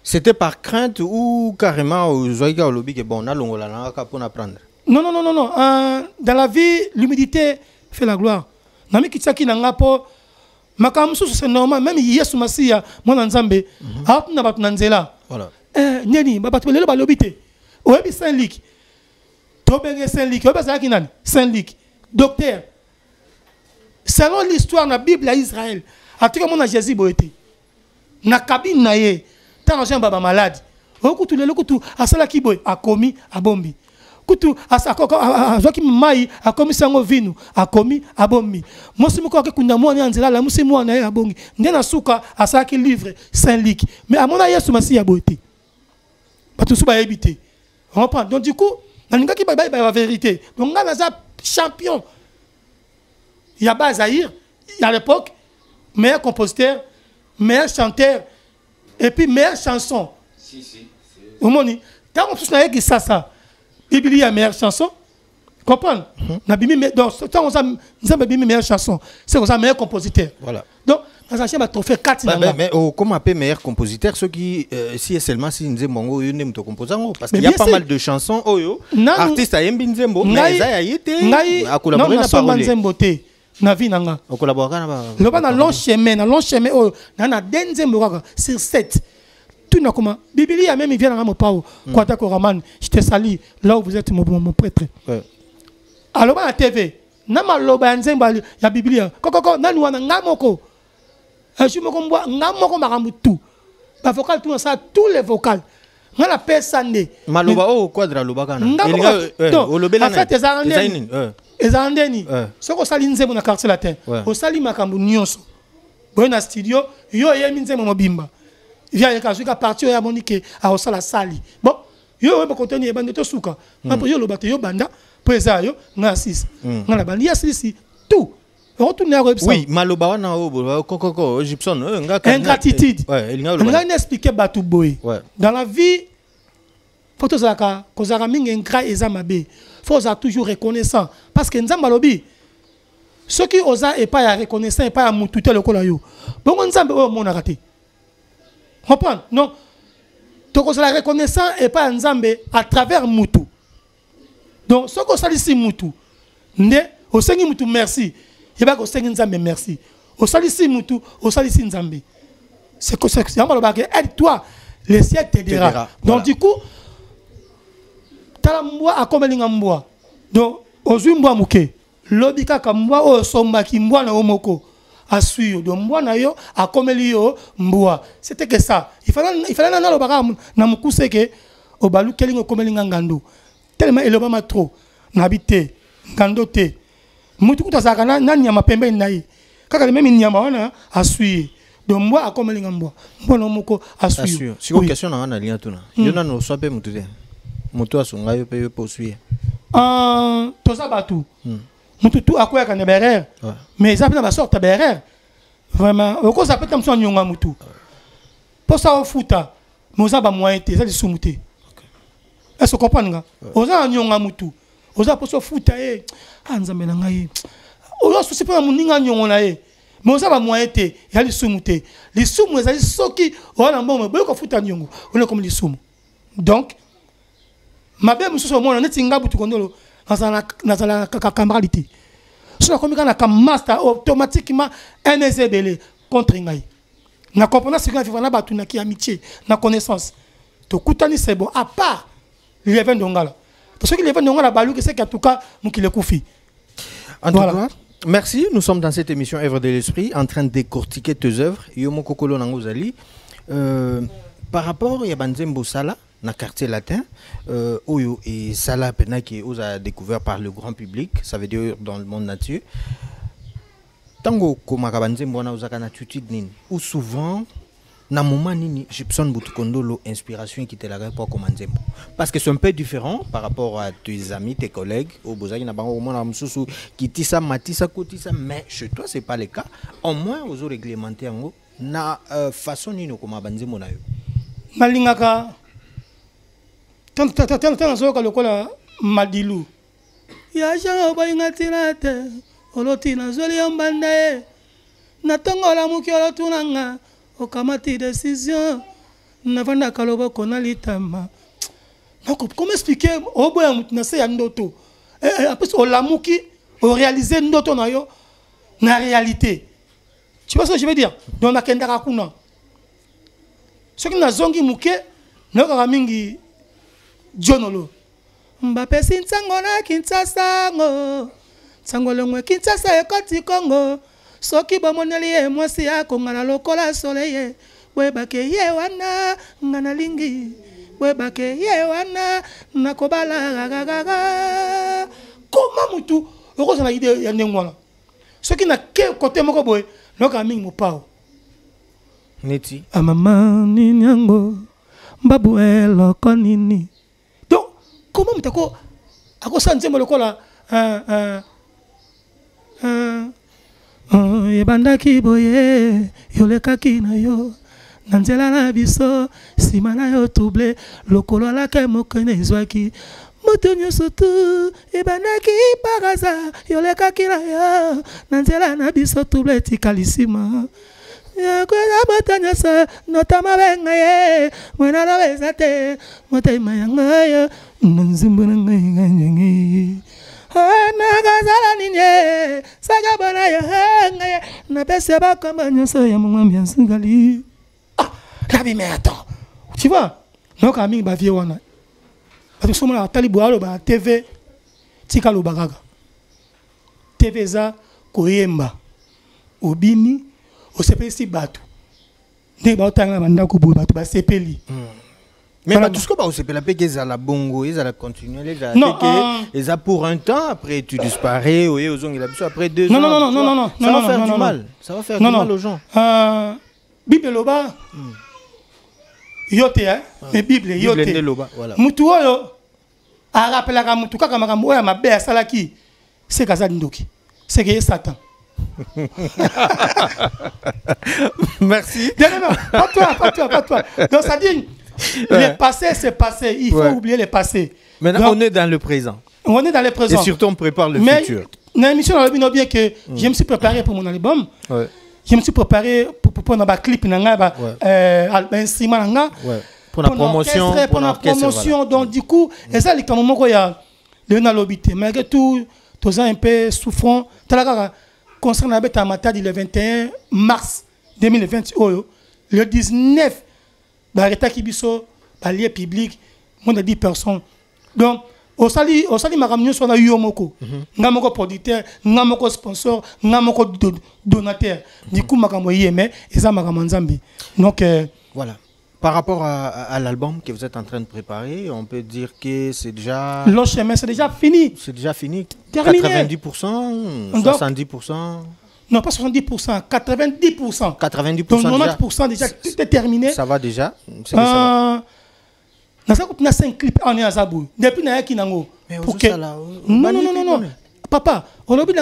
c'était par crainte ou carrément aux Zoïga au lobby que bon, on a l'ongola pour apprendre. Non. Dans la vie, l'humidité fait la gloire. Nami kitaki nanga po makamsu c'est normal même Yesu Masia mon nzambe a na bat nanzela. Voilà. Neni ba batwele ba lobité. Oyebi Saint-Luc. Tobenge Saint-Luc, oyebi ça nani? Saint-Luc. Docteur. Selon l'histoire na Bible à Israël, a tout mon Jésus boité. Na cabine na ye. Tant que baba malade, okutu le kutu asala kiboy a commis a bombi. Kutu asaka zoki mai a commis sango vinu a commis a bombi. Musimu ko ke kunda mo ni anzela la musimu na ya bongi. Ndena suka asala ki livre Saint-Luc. Mais à mon Yesu Masi ya boité. Batu suba ebité. On reprend. Donc du coup, naninga ki baba la vérité. Donc nga za champion. Il y a Bazaïr, à l'époque meilleur compositeur, meilleur chanteur. Et puis meilleure chanson. Si. Au moment tant on tous n'a que ça. Bible y a meilleure chanson. Comprendre? Donc tant on a meilleure chanson. C'est on a meilleur compositeur. Voilà. Donc on a trophée 4 mais comment appeler meilleur compositeur ceux qui si et seulement si nous mongo yo nem to composant parce qu'il y a pas mal de chansons oyo artiste a yembi nzembo mais ça y était a collaboré na parole. Na vie nanga on collabore na le ba na long chemin oh na denzembo kaka sur 7 tout na comment Biblia même il vient na mo pao kwata ko Raman je te salue là où vous êtes mon prêtre alors ba na TV na maloba nzembo ya Biblia koko nani wana ngamoko je me combo ngamoko makambu tout ba vocal tout ça tous les vocales na la pesande maloba o quadra lobaka na elinga olobela na en fait ezandeni soko sali nzembo na quartier latin o sali makambu nyonso boye na studio yo yemi nzembo mobimba via ya kazuka parti ya monique a osala sali bon yo ba contenu bande to suka mapo yo lobate yo banda po eza yo na 6 na la bandi ya 6 tout retourner à website oui maloba wana o kokoko Gibson ingratitude nga n'expliquer batu boy dans la vie faut que zaka kozaka mingi ingrat eza mabe faut toujours reconnaissant parce que nzamba lobi ceux qui osa et pas reconnaissant et pas mututé le kola yo bon nzamba o mona raté comprendre non to ko la reconnaissant et pas nzambe à travers mutu donc ce que ça ici mutu nde Au sengi mutu merci. Il va au sengi nzambe merci. Au salisi mutu, au salisi nzambe. C'est que c'est aide-toi, le ciel t'aidera. Donc du coup, talamboa a comme l'ingambwa. Donc ozumboa muke. Lobika kamboa o somba kimboa na omoko. A suivre. Donc moi na yo a comme lio mboa. C'était que ça. Il fallait na lo baka na mukuse ke obalu kelingo comme l'ingangando. Tellement elobama trop. N'habité ngando te. Mutu kutasaka na nyama pembe nayi. Kaka le même nyama wana a suivre. Donc moi a comme l'ingambwa. Moi no moko a suivre. Si une question na na lien tuna. Yo na no sope mutu te. Mutu asunga yo pe poursuivre. Toza batu. Mutu tu akoya kana berer. Mais ça peut pas sortir berer. Vraiment, au cause ça peut tam son nyonga mutu. Pour ça au futa. Moza ba moyen te, ça di sumuté. Est-ce que vous comprenez? Oza nyonga mutu. Oza pour so futa e. Nzambe na ngai. Oza so sepa muninga nyonga na e. Mais oza ba moyen te, ya li sumuté. Li sumu ezali soki ona mbongo boyo ko futa nyongo. On est comme li sumu. Donc mabe mususu mona neti ngabu tukondolo nazala camaralité. Si on a comme master automatiquement NSBL contre ngai. Na comprendre ce que fait na batu na ki amitié, na connaissance. To kutani c'est bon à part l'event d'ongala. Parce que l'event d'ongala balu que c'est qu'en tout cas nous qui le koufi. En tout cas, merci, nous sommes dans cette émission Œuvre de l'esprit en train de décortiquer tes œuvres. Yomo kokolo nangozali par rapport ya banzembo sala na quartier latin, Oyo et Salah Pena qui a découvert par le grand public, ça veut dire dans le monde nature. Tango komakabanze mbona uzaka na attitude nini ou souvent na moment nini Gibson Butukondolo inspiration qui te la pour komanzembo parce que c'est un peu différent par rapport à tes amis, tes collègues au bozaki na bango mona mususu qui tisa matisa kotisa mais chez toi c'est pas le cas au moins aux réglementer ngo na façon nini komabanzembo na yo malingaka tant soka lokola madilu ya janga bayinga tirate oloti na zoli yombanda e na tongola muki olotunanga okamati décision na vanda kaloba kona litama comment expliquer oboya mutu na se ya ndoto après olamuki o réaliser ndoto na yo na réalité tu vois ce que je veux dire donc nakendaka kuna soki na zongi muke nokaka mingi Jonolo Mbappé sintango na Kinshasa ngo Sango longwe Kinshasa ekoti Kongo soki bomoneli e mwasi yako ngana lokola soleil webake ye wana ngana lingi webake ye wana nakobala gagaga koma mutu okoza na ide ya ndengwana soki na ke kote moko boy noka mingi mopao neti amama nini yango mbabu eloko nini. Comment mutako ako sanzembo lokola yebandaki boye yolekaki na yo nanzela na biso sima na yo trouble lokolo lake mokene ezwaki moto nyonso tu yebandaki paraza yolekaki na yo nanzela na biso trouble etikali nsima yakola batanyasa notama benga ye mwana na bezate motema yanga yo nzimbo na ngai nagazala ninye sagabana yo ngai na pese ba kama nyonso ya mwambi nsingali labi mais attends tu vois non ka mingi ba vie wana parce que somona talibu alo ba TV tika lo bagaga TV za koyemba obini osepeli batu ne ba otanga banda ko bo batu ba sepeli mais tout ce que vous savez, la paix à la bongo, ils la continuer, ils la pour un temps, après tu disparais, après 2 ans. Non, ça va faire du mal. Ça va faire du mal aux gens. Bible loba, yote mais Bible yote. Mutu oyo a rappelé ka mutu kaka makambo ya mabe ya salaki, c'est kaza ndoki, c'est que Satan. Merci. Non, pas toi. Donc ça dit. Le passé, c'est passé. Il faut oublier le passé. Maintenant, on est dans le présent. On est dans le présent. Et surtout, on prépare le futur. Dans l'émission, on a bien que je me suis préparé pour mon album. Je me suis préparé pour un clip, pour la promotion. Pour la promotion. Donc, du coup, et ça, il y a malgré tout, tous un peu souffrant. Concernant la bête à Matadi le 21 mars 2020, le 19, Barreta Kibiso, Balier public, moins de 10 personnes. Donc, au sali ma réunion sur la Yomoko, Namoko producteur, Namoko sponsor, Namoko donateur. Du coup, ma mais et ça m'a Zambi. Donc, voilà. Par rapport à l'album que vous êtes en train de préparer, on peut dire que c'est déjà... Le chemin, c'est déjà fini. C'est déjà fini. Terminé. 90%, 70%. Non, pas 70%, 90%. 90%. Donc 90% déjà, tout est terminé. Ça va déjà. On a 5 clips en Azabou. Depuis na yaki nango. Non. Papa, on a vu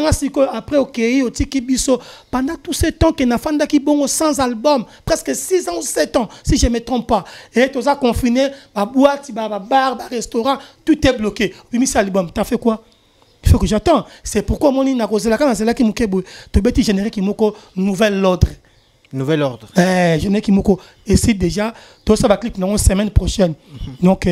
après OK, au Tiki Bisso, pendant tout ce temps que na fanda ki bongo sans album, presque 6 ans ou 7 ans, si je ne me trompe pas. Et tout ça confiné, ma boîte, ma bar, ma restaurant, tout est bloqué. Oui, mais cet album, t'as fait quoi? Il faut que j'attends. C'est pourquoi mon ina cause la c'est là qui m'okebo, te beti générique qui moko nouvel ordre. Nouvel ordre. Générique qui moko et c'est déjà tout ça va clip dans une semaine prochaine. Donc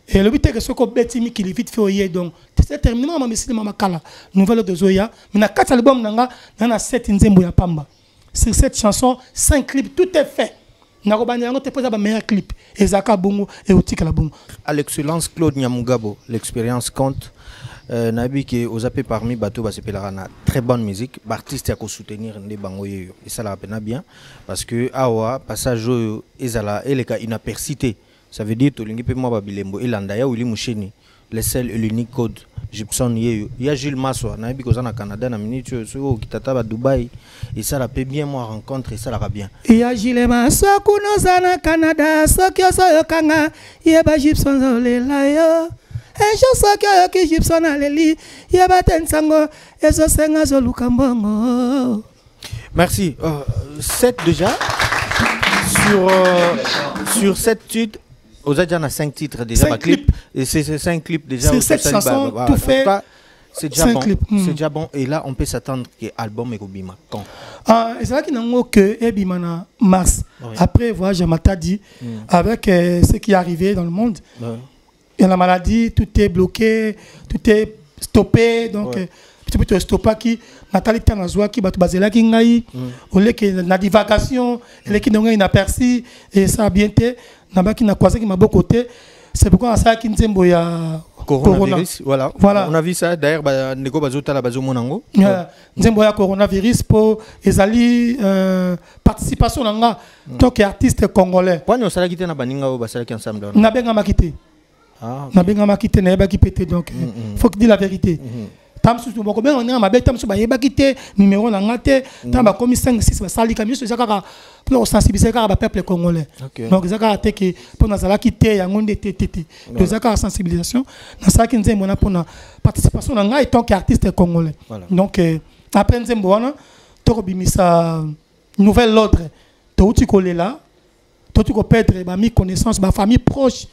et le but est que ce qu'on bête qui est vite fait donc c'est terminé ma message ma kala nouvelle de Zoya mais na 4 albums nanga na 7 nzembo ya pamba sur cette chanson 5 clips tout est fait na robanya ngo te posa ba meilleur clip ezaka bongo et otika la bongo à l'excellence Claude Nyamugabo l'expérience compte nabi que aux appels parmi bateau ba sepelera na très bonne musique artiste ya ko soutenir ndé bango yeyo et ça la peine bien parce que awa passage ezala eleka inapercité. Ça veut dire que tu as bilembo et l'andaya ou l'imoucheni le seul et l'unique code Gibson yeyo. Il y a Gilles Maswa na biko au Canada na minute au kitata ba Dubaï et ça la peut bien moi rencontre et ça la va bien. Il y a Gilles Maswa kuno zana Canada sokyo soyo kanga yeba Gibson zolela yo. Et je sais que Gibson aleli yeba tensango ezo senga zo lukambongo. Merci. 7 déjà sur 7 titres. Aux Adjan a 5 titres déjà, 5 clips. Et c'est 5 clips déjà. C'est 7 chansons, tout fait. C'est déjà bon. C'est déjà bon. Et là, on peut s'attendre que l'album est Bima. Quand c'est là qu'il n'y a que Ebimana mars. Oui. Après, voyage à Matadi, avec ce qui est arrivé dans le monde. Il y a la maladie, tout est bloqué, tout est stoppé. Donc, tu peux stopper qui Nathalie Tanazwa qui bat Bazela qui ngaï. Au lieu que na divagation, et qui n'ont inaperçu, et ça a bien été. Qui n'a croisé qui m'a beaucoup côté, c'est pourquoi ça qui nous a coronavirus. Voilà. On a vu ça d'ailleurs. Neko bazota la bazo monango. Nous a coronavirus pour les participation nanga tant qu'artiste congolais. Pourquoi nous sommes quittés na baninga ou basala qui ensemble? Na benga makité. Na benga makité na ba qui pété donc. Faut que dire la vérité. Tam sous beaucoup bien on est en mabé tam sous ba yeba quitté numéro na ngate tam ba comme 5 6 ba sali comme ça kaka pour sensibiliser le peuple congolais. Donc ça a été que pour nous ala quitter yango ndetete. Donc ça a sensibilisation na ça qui nzembo na pour na participation na ngai tant qu'artiste congolais. Donc après nzembo wana to bimisa nouvel ordre to uti kolela to tu ko perdre ba mi connaissance ba famille proche.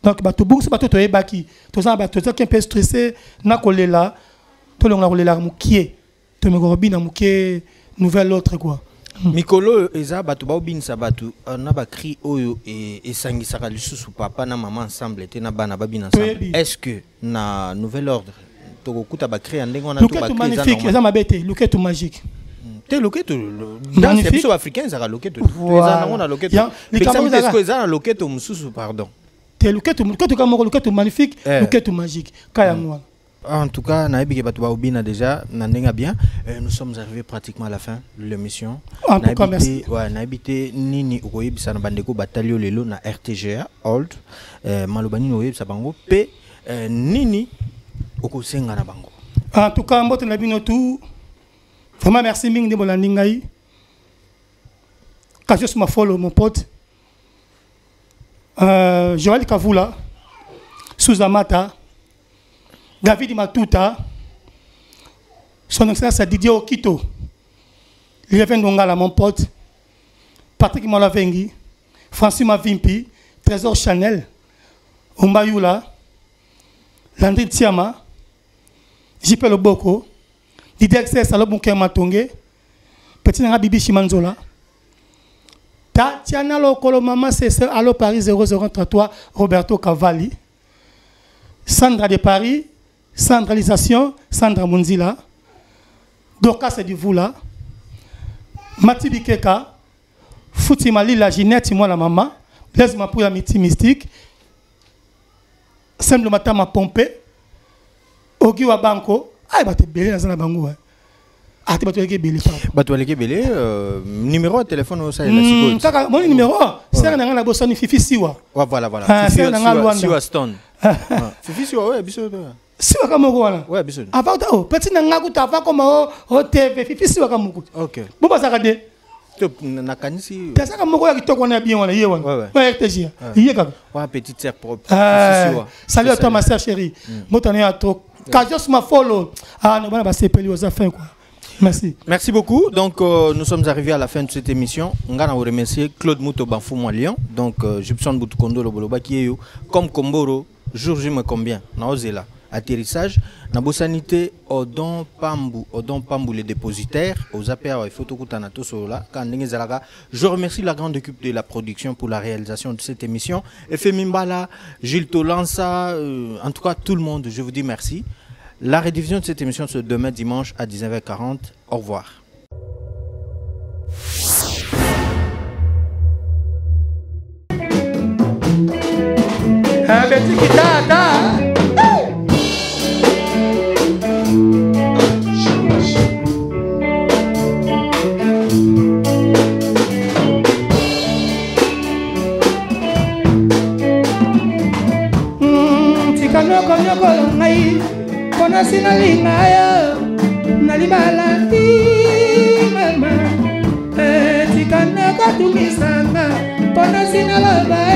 Donc ba to bungsi ba to ebaki to ça ba to ça qui un peu stressé na kolela to longa kolela mukie to me gobi na mukie nouvel ordre quoi. Mikolo eza batu ba obinisa batu na ba cri oyo et sangisaka lisusu papa na maman ensemble te na bana babina ensemble. Est-ce que na nouvel ordre to kokuta ba cri ndengo na to ba cri magnifique eza mabete loketo magique. Te loketo dans les pays africains ça loketo. Eza na na loketo. Est-ce que eza na loketo mususu pardon. Te loketo loketo magnifique loketo magique kaya moi. En tout cas, déjà, bien. Nous sommes arrivés pratiquement à la fin de l'émission. En tout cas, merci. Naibité Nini Ukoyib Sanabandeko Batalio Lelo na RTGA Old Malobani Noyib Sabango P Nini Okosenga na Bango. En tout cas, mbote na bino tout. Vraiment merci ming de Bolandingai. Kajos ma follow mon pote. Joël Kavula Suzamata. David Matuta, son excellence Didier Okito, Lieven Dongala, mon pote, Patrick Malavengi, Francis Mavimpi, Trésor Chanel, Ombayula, Landry Tiama, JP Loboko, Didier Xes Alobunke Matonge, Petit Nanga Bibi Chimanzola, Tatiana Lokolo Mama Cesseur, Allo Paris 0033, Roberto Cavalli, Sandra de Paris, Centralisation, Sandra Munzila. Doka c'est du Voula. Mati Bikeka. Fouti Mali, la Ginette, moi la maman. Laisse-moi pour la miti mystique. Simple matin m'a pompé. Ogi wa banko. Ah, il va te belé dans la bango. Ah, tu vas te belé. Bah, tu vas te belé. Numéro de téléphone au sein mon numéro, c'est un an bossani Fifi Siwa. Voilà, voilà. C'est un an Siwa Stone. Fifi Siwa, ouais, bisous. Siwa Kamoko. Ouais, bisous. Avant, petit Nangaku, tu as fait comme au TV. Fifi Siwa Kamoko. Ok. Bon, bah, ça va dire. Nakanisi. Tu as ça comme moi qui te connais bien. Ouais, RTG. Ouais, petite sœur propre. Salut à toi, ma sœur chérie. Moi, tu as trop. Kajos m'a follow. Ah, non, on va se payer aux affaires, quoi. Merci. Merci beaucoup. Donc, nous sommes arrivés à la fin de cette émission. On va remercier Claude Mouto Banfou Moilion. Donc, Jupson Boutkondo Loboloba qui est comme Komboro, jour J me combien. Naozela. Atterrissage. Nabosanité Odon Pambou les dépositaires. Aux APA et Photokutanato Sola. Je remercie la grande équipe de la production pour la réalisation de cette émission. Efemimbala, Gilles Tolansa, en tout cas tout le monde, je vous dis merci. La rediffusion de cette émission se demain dimanche à 19h40. Au revoir. Kona sina lingaya nalibala mama tikana katumisanga kona sina laba